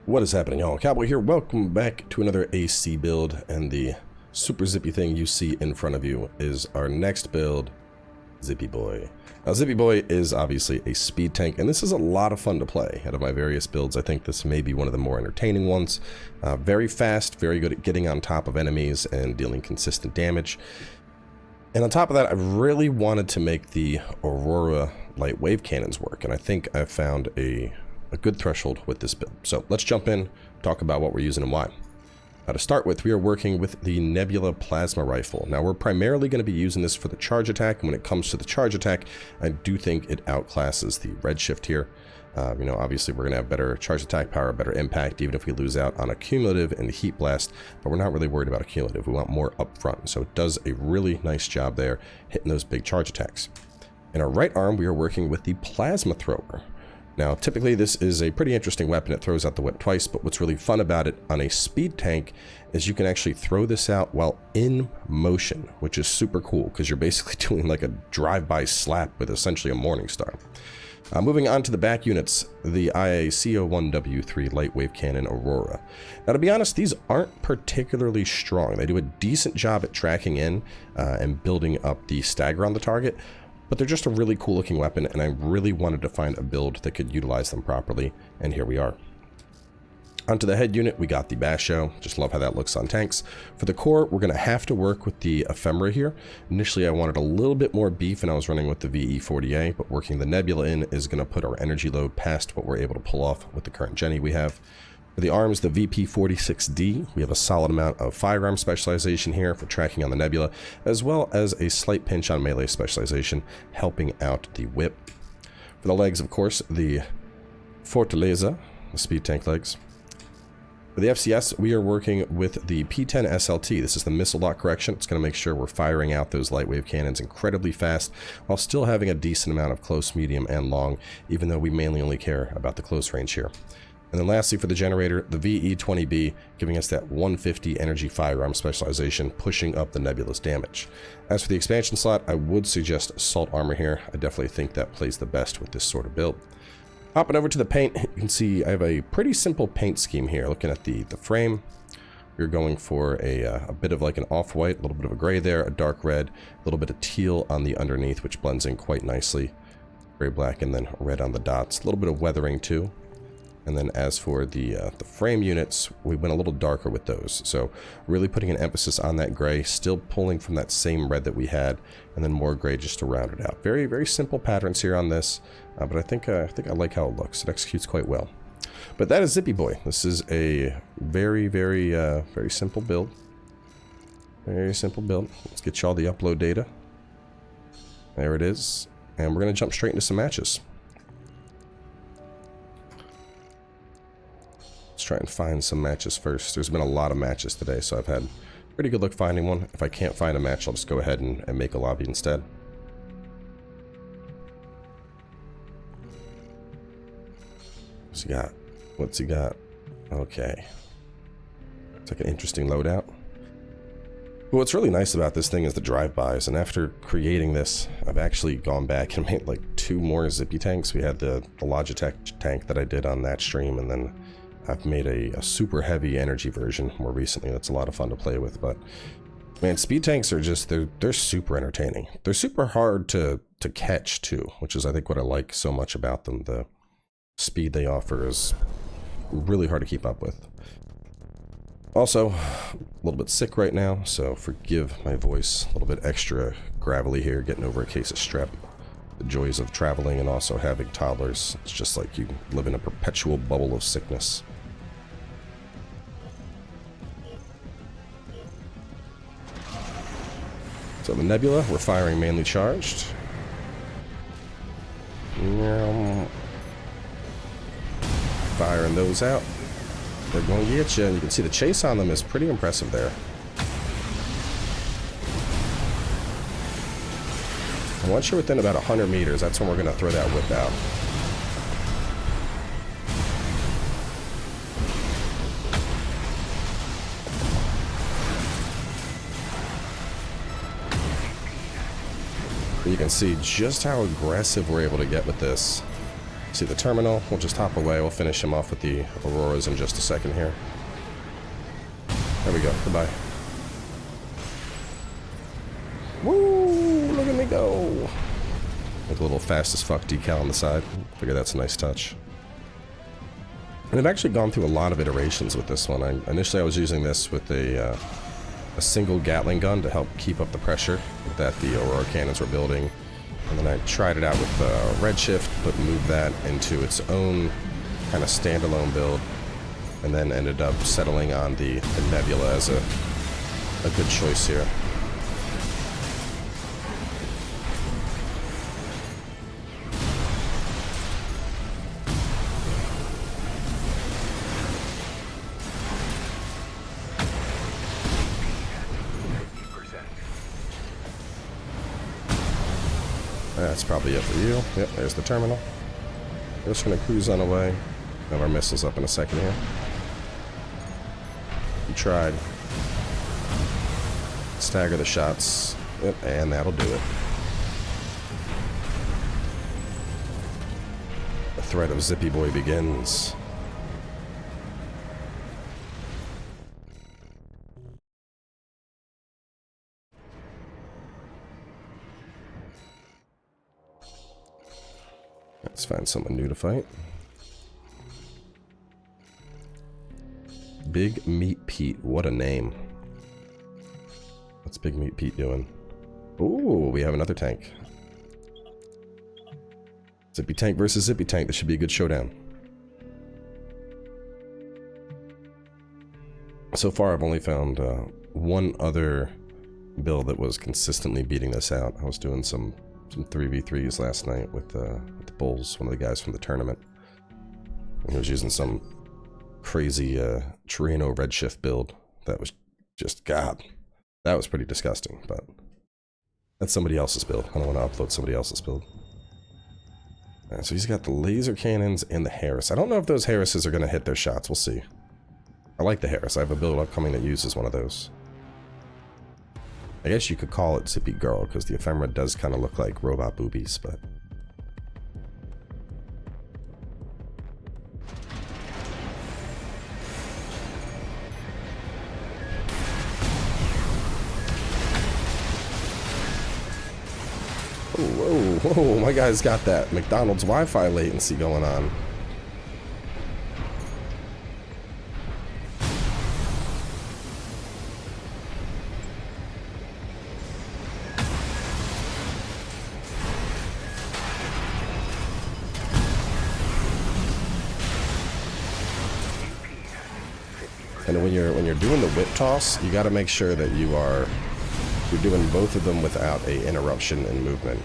What is happening, y'all? Cowboy here. Welcome back to another AC build, and the super zippy thing you see in front of you is our next build, Zippy Boy. Now, Zippy Boy is obviously a speed tank, and this is a lot of fun to play. Out of my various builds, I think this may be one of the more entertaining ones. Very fast, very good at getting on top of enemies and dealing consistent damage. And on top of that, I really wanted to make the Aurora light wave cannons work, and I think I found a good threshold with this build. So let's jump in, talk about what we're using and why. Now, to start with, we are working with the Nebula Plasma Rifle. Now, we're primarily going to be using this for the charge attack, and when it comes to the charge attack, I do think it outclasses the Redshift here. Obviously we're going to have better charge attack power, better impact, even if we lose out on a cumulative and the Heat Blast, but we're not really worried about a cumulative. We want more up front, so it does a really nice job there, hitting those big charge attacks. In our right arm, we are working with the Plasma Thrower. Now, typically this is a pretty interesting weapon. It throws out the whip twice, but what's really fun about it on a speed tank is you can actually throw this out while in motion, which is super cool because you're basically doing like a drive-by slap with essentially a Morningstar. Moving on to the back units, the IA-CO1W3 Light Wave Cannon Aurora. Now, to be honest, these aren't particularly strong. They do a decent job at tracking in and building up the stagger on the target, but they're just a really cool looking weapon, and I really wanted to find a build that could utilize them properly, and here we are. Onto the head unit, we got the Basho. Just love how that looks on tanks. For the core, we're going to have to work with the Ephemera here. Initially, I wanted a little bit more beef, and I was running with the VE40A, but working the Nebula in is going to put our energy load past what we're able to pull off with the current Jenny we have. For the arms, the VP46D, we have a solid amount of firearm specialization here for tracking on the Nebula, as well as a slight pinch on melee specialization, helping out the whip. For the legs, of course, the Fortaleza, the speed tank legs. For the FCS, we are working with the P10 SLT. This is the missile lock correction. It's going to make sure we're firing out those light wave cannons incredibly fast while still having a decent amount of close, medium, and long, even though we mainly only care about the close range here. And then lastly, for the generator, the VE20B, giving us that 150 energy firearm specialization, pushing up the Nebula's damage. As for the expansion slot, I would suggest Assault Armor here. I definitely think that plays the best with this sort of build. Hopping over to the paint, you can see I have a pretty simple paint scheme here. Looking at the frame, we're going for a bit of like an off-white, a little bit of a gray there, a dark red, a little bit of teal on the underneath, which blends in quite nicely. Gray, black, and then red on the dots. A little bit of weathering too. And then as for the frame units, we went a little darker with those. So really putting an emphasis on that gray, still pulling from that same red that we had, and then more gray just to round it out. Very, very simple patterns here on this, but I think I like how it looks. It executes quite well. But that is Zippy Boy. This is a very, very, very simple build. Very simple build. Let's get you all the upload data. There it is. And we're going to jump straight into some matches. Let's try and find some matches first. There's been a lot of matches today, so I've had pretty good luck finding one. If I can't find a match, I'll just go ahead and make a lobby instead. What's he got? What's he got? Okay. It's like an interesting loadout. But what's really nice about this thing is the drive-bys, and after creating this, I've actually gone back and made like 2 more Zippy tanks. We had the Logitech tank that I did on that stream, and then I've made a super heavy energy version more recently. That's a lot of fun to play with, but man, speed tanks are just, they're super entertaining. They're super hard to catch too, which is I think what I like so much about them. The speed they offer is really hard to keep up with. Also, a little bit sick right now, so forgive my voice. A little bit extra gravelly here, getting over a case of strep. The joys of traveling and also having toddlers. It's just like you live in a perpetual bubble of sickness. So the Nebula, we're firing mainly charged. Firing those out. They're going to get you, and you can see the chase on them is pretty impressive there. And once you're within about 100 meters, that's when we're going to throw that whip out. You can see just how aggressive we're able to get with this. See the terminal? We'll just hop away. We'll finish him off with the Auroras in just a second here. There we go. Goodbye. Woo! Look at me go! Like a little fast as fuck decal on the side. Figure that's a nice touch. And I've actually gone through a lot of iterations with this one. Initially I was using this with a single Gatling gun to help keep up the pressure that the Aurora cannons were building. And then I tried it out with Redshift, but moved that into its own kind of standalone build. And then ended up settling on the Nebula as a good choice here. That's probably it for you. Yep, there's the terminal. We're just going to cruise on away. Have our missiles up in a second here. You tried. Stagger the shots. Yep, and that'll do it. The threat of Zippy Boy begins. Let's find someone new to fight. Big Meat Pete, what a name. What's Big Meat Pete doing? Ooh, we have another tank. Zippy tank versus Zippy tank. This should be a good showdown. So far, I've only found one other build that was consistently beating this out. I was doing some 3v3s last night with the Bulls, one of the guys from the tournament. And he was using some crazy Torino Redshift build that was just, God, that was pretty disgusting, but that's somebody else's build. I don't want to upload somebody else's build. Alright, so he's got the laser cannons and the Harris. I don't know if those Harrises are going to hit their shots. We'll see. I like the Harris. I have a build upcoming that uses one of those. I guess you could call it Zippy Girl, because the ephemera does kind of look like robot boobies, but... Whoa, whoa, my guy's got that McDonald's Wi-Fi latency going on. And when you're doing the whip toss, you got to make sure that you're doing both of them without a interruption in movement.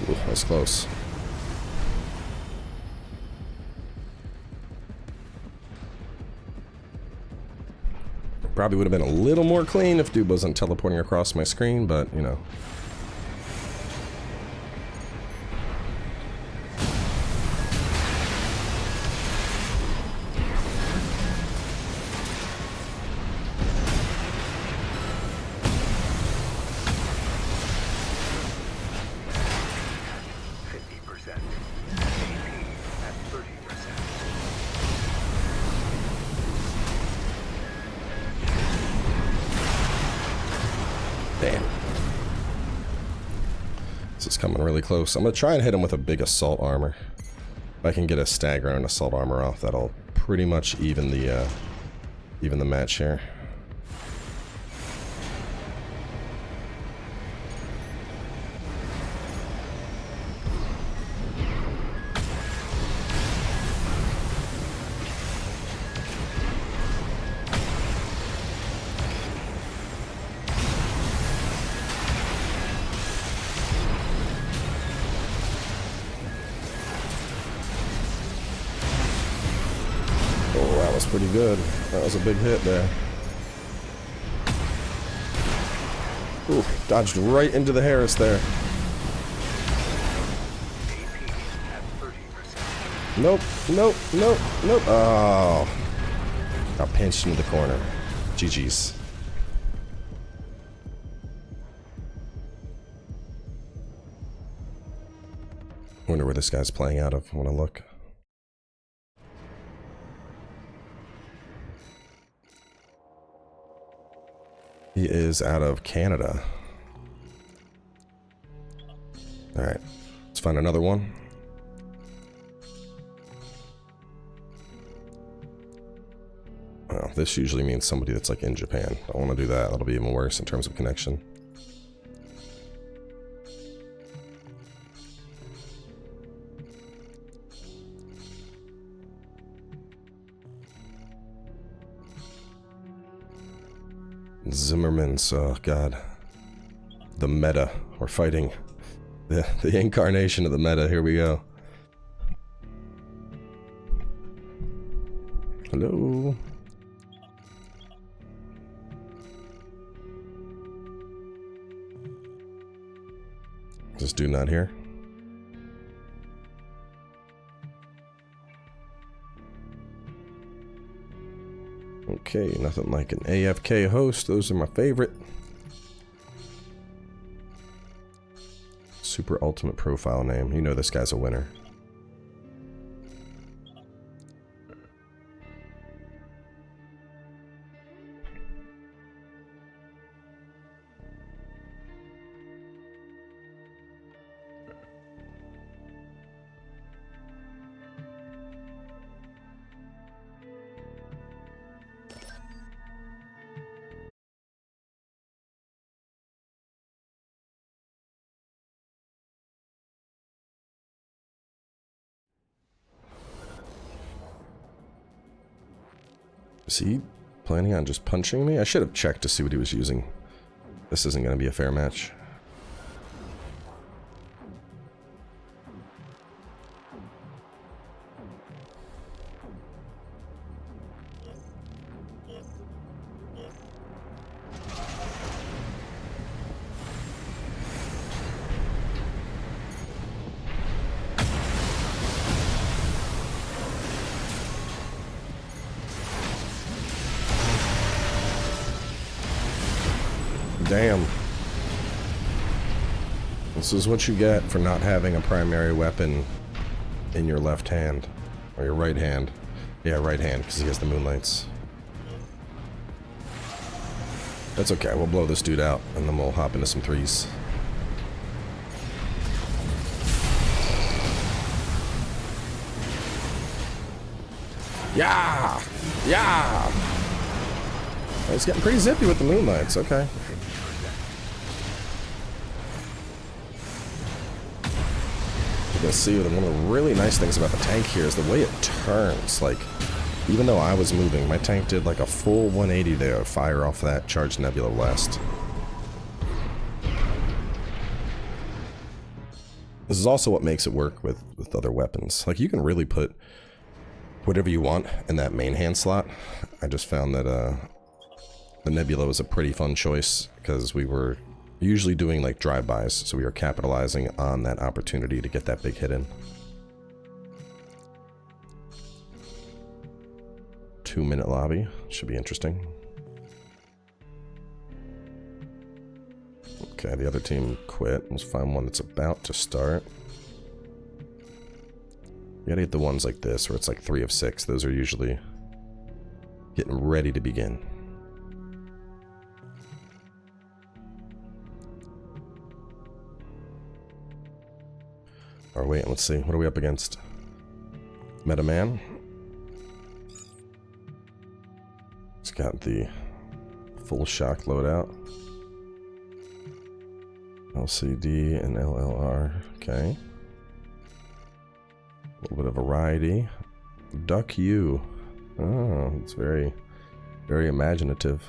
Ooh, that was close. Probably would have been a little more clean if dude wasn't teleporting across my screen, but, you know. Damn. This is coming really close. I'm going to try and hit him with a big assault armor. If I can get a stagger and assault armor off, that'll pretty much even the match here. Pretty good. That was a big hit there. Ooh, dodged right into the Harris there. Nope, nope, nope, nope. Oh. Got pinched into the corner. GG's. Wonder where this guy's playing out of. I want to look. He is out of Canada. Alright. Let's find another one. Well, this usually means somebody that's like in Japan. I don't want to do that. That'll be even worse in terms of connection. Zimmerman's, oh god. The meta. We're fighting the incarnation of the meta. Here we go. Hello. Is this dude not here? Okay, nothing like an AFK host. Those are my favorite. Super ultimate profile name. You know this guy's a winner. Is he planning on just punching me? I should have checked to see what he was using. This isn't going to be a fair match. Damn. This is what you get for not having a primary weapon in your left hand. Or your right hand. Yeah, right hand, because he has the moonlights. That's okay, we'll blow this dude out, and then we'll hop into some threes. Yeah! Yeah! He's getting pretty zippy with the moonlights, okay. You can see that one of the really nice things about the tank here is the way it turns. Like, even though I was moving, my tank did like a full 180 there to fire off that charged nebula blast. This is also what makes it work with other weapons. Like, you can really put whatever you want in that main hand slot. I just found that the nebula was a pretty fun choice because we were usually doing like drive-bys, so we were capitalizing on that opportunity to get that big hit in. 2-minute lobby. Should be interesting. Okay, the other team quit. Let's find one that's about to start. You gotta get the ones like this, where it's like 3 of 6. Those are usually getting ready to begin. Or wait, let's see. What are we up against? Meta Man. It's got the full shock loadout. LCD and LLR. Okay. A little bit of variety. Duck U. Oh, it's very, very imaginative.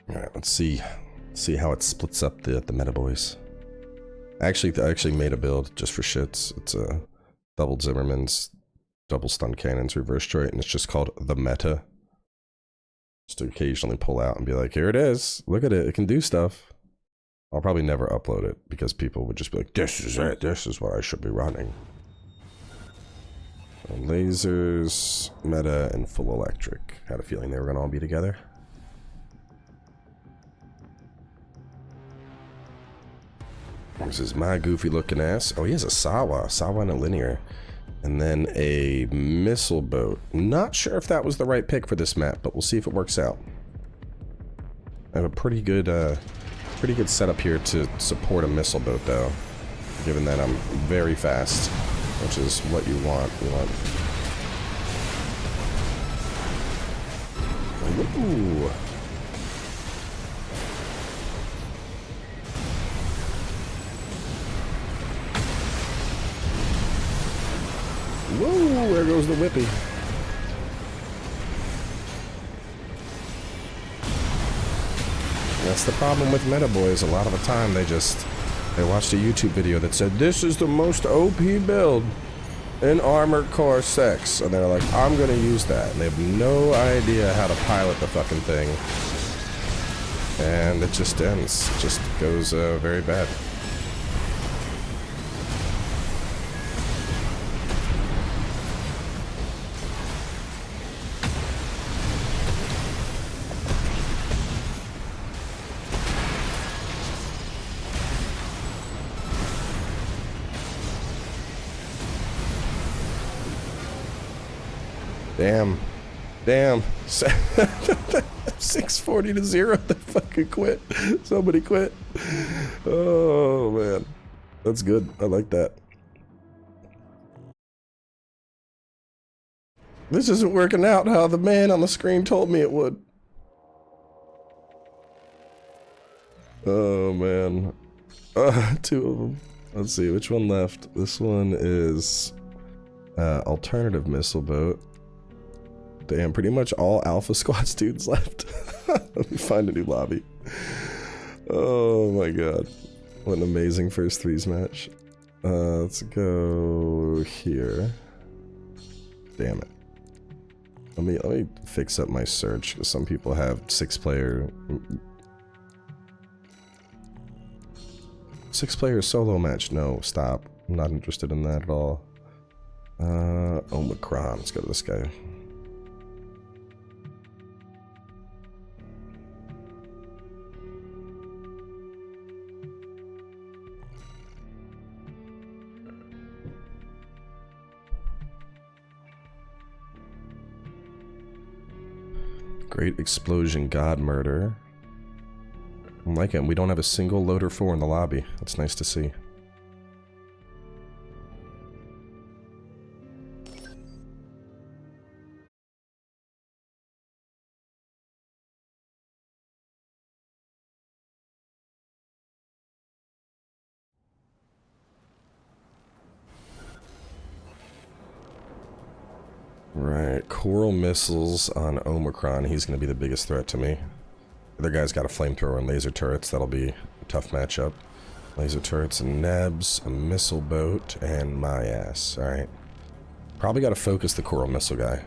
Alright, let's see how it splits up the meta boys. I actually made a build just for shits. It's a double Zimmerman's, double stun cannons, reverse joint, and it's just called the meta. Just to occasionally pull out and be like, here it is, look at it, it can do stuff. I'll probably never upload it because people would just be like, this is it, this is what I should be running. So lasers, meta, and full electric. Had a feeling they were gonna all be together. This is my goofy looking ass. Oh, he has a Sawa and a linear. And then a missile boat. Not sure if that was the right pick for this map, but we'll see if it works out. I have a pretty good setup here to support a missile boat, though. Given that I'm very fast, which is what you want. Ooh. Whoa, there goes the whippy. That's the problem with meta boys. A lot of the time they watched a YouTube video that said, this is the most OP build in Armored Core 6. And they're like, I'm gonna use that. And they have no idea how to pilot the fucking thing. And it just ends. It just goes very bad. Damn. 640 to 0. They fucking quit. Somebody quit. Oh, man. That's good. I like that. This isn't working out how the man on the screen told me it would. Oh, man. 2 of them. Let's see, which one left? This one is alternative missile boat. Damn, pretty much all Alpha Squad students left. Let me find a new lobby. Oh my god. What an amazing first threes match. Let's go here. Damn it. Let me fix up my search, because some people have 6-player solo match. No, stop. I'm not interested in that at all. Omicron. Let's go to this guy. Great Explosion God Murder. I'm liking it. We don't have a single loader 4 in the lobby. That's nice to see. Right, Coral Missiles on Omicron. He's going to be the biggest threat to me. The other guy's got a flamethrower and laser turrets. That'll be a tough matchup. Laser turrets and Nebs, a missile boat, and my ass. Alright. Probably got to focus the Coral Missile guy.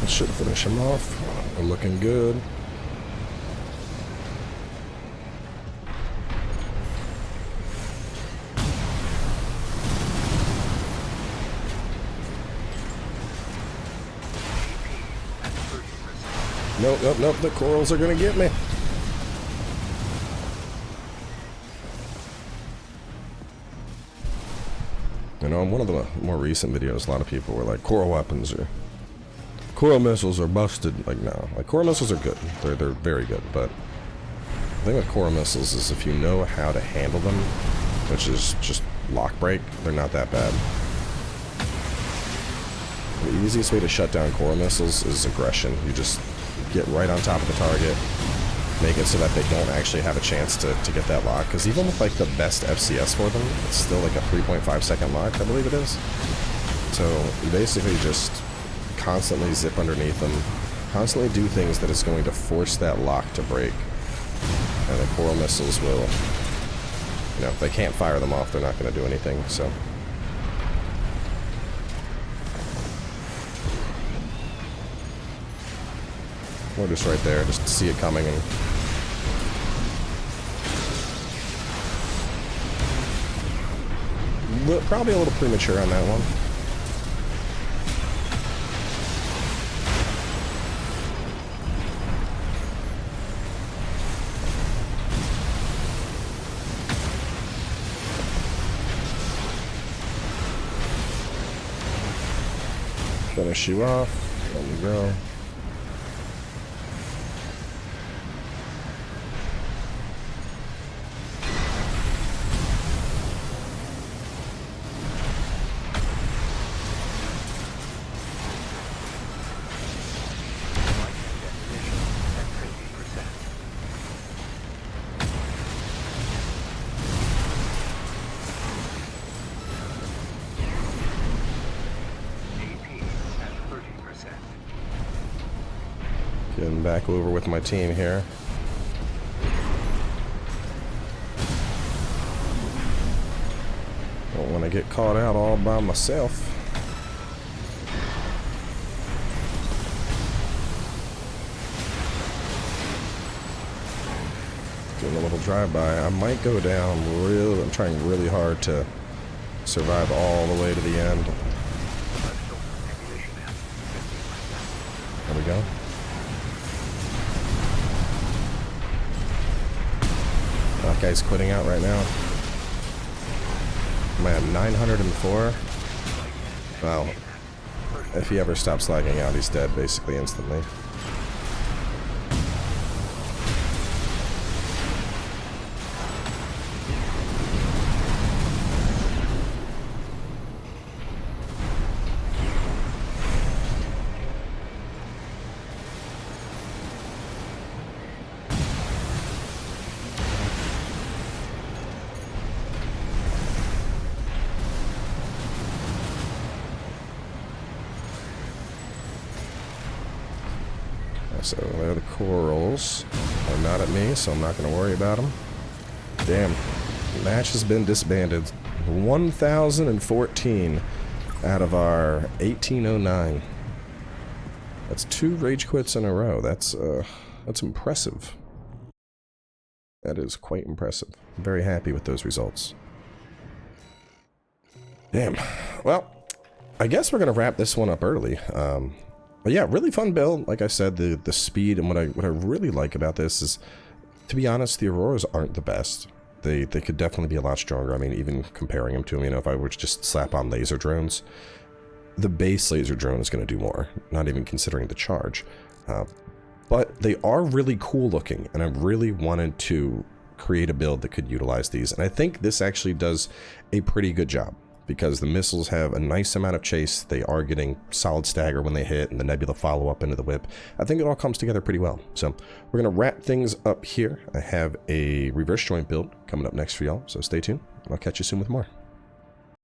Should finish him off. We're looking good. Nope, nope, nope, the corals are gonna get me. You know, in one of the more recent videos, a lot of people were like, coral weapons or coral missiles are busted. Like, no. Like, coral missiles are good. They're very good, but the thing with coral missiles is if you know how to handle them, which is just lock break, they're not that bad. The easiest way to shut down coral missiles is aggression. You just get right on top of the target, make it so that they don't actually have a chance to get that lock. Because even with like the best FCS for them, it's still like a 3.5 second lock, I believe it is. So you basically just constantly zip underneath them, constantly do things that is going to force that lock to break. And the coral missiles will, you know, if they can't fire them off, they're not going to do anything, so. We're just right there, just to see it coming and probably a little premature on that one. Finish you off. Let me go. Getting back over with my team here. Don't want to get caught out all by myself. Doing a little drive-by. I might go down real. I'm trying really hard to survive all the way to the end. There we go. That guy's quitting out right now. I'm at 904. Well, if he ever stops lagging out, he's dead basically instantly. So there, the corals are not at me, so I'm not going to worry about them. Damn, the match has been disbanded. 1,014 out of our 1,809. That's 2 rage quits in a row. That's impressive. That is quite impressive. I'm very happy with those results. Damn. Well, I guess we're going to wrap this one up early. But yeah, really fun build. Like I said, the speed and what I really like about this is, to be honest, the Auroras aren't the best. They could definitely be a lot stronger. I mean, even comparing them to them, you know, if I were to just slap on laser drones, the base laser drone is going to do more, not even considering the charge. But they are really cool looking, and I really wanted to create a build that could utilize these. And I think this actually does a pretty good job, because the missiles have a nice amount of chase. They are getting solid stagger when they hit, and the nebula follow up into the whip. I think it all comes together pretty well. So we're going to wrap things up here. I have a reverse joint build coming up next for y'all, so stay tuned. I'll catch you soon with more.